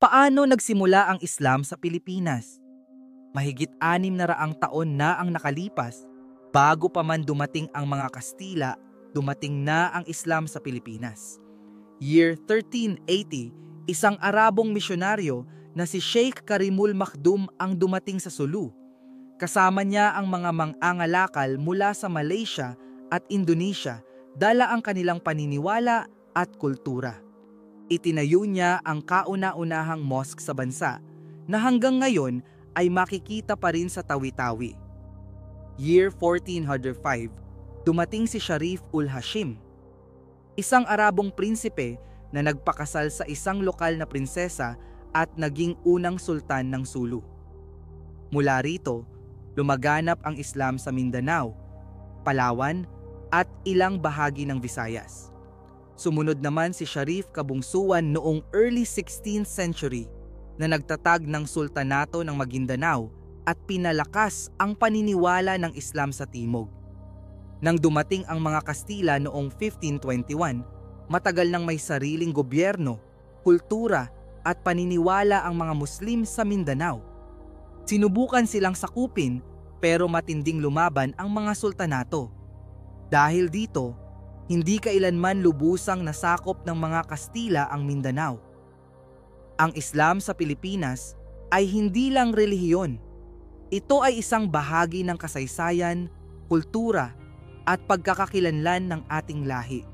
Paano nagsimula ang Islam sa Pilipinas? Mahigit 600 taon na ang nakalipas bago pa man dumating ang mga Kastila, dumating na ang Islam sa Pilipinas. Year 1380, isang Arabong misyonaryo na si Sheikh Karimul Makdum ang dumating sa Sulu. Kasama niya ang mga mang-angalakal mula sa Malaysia at Indonesia, dala ang kanilang paniniwala at kultura. Itinayo niya ang kauna-unahang mosque sa bansa na hanggang ngayon ay makikita pa rin sa Tawi-Tawi. Year 1405, dumating si Sharif ul Hashim, isang Arabong prinsipe na nagpakasal sa isang lokal na prinsesa at naging unang sultan ng Sulu. Mula rito, lumaganap ang Islam sa Mindanao, Palawan at ilang bahagi ng Visayas. Sumunod naman si Sharif Kabungsuan noong early 16th century na nagtatag ng Sultanato ng Maguindanao at pinalakas ang paniniwala ng Islam sa Timog. Nang dumating ang mga Kastila noong 1521, matagal nang may sariling gobyerno, kultura at paniniwala ang mga Muslim sa Mindanao. Sinubukan silang sakupin pero matinding lumaban ang mga sultanato. Dahil dito, hindi kailanman lubusang nasakop ng mga Kastila ang Mindanao. Ang Islam sa Pilipinas ay hindi lang relihiyon. Ito ay isang bahagi ng kasaysayan, kultura at pagkakakilanlan ng ating lahi.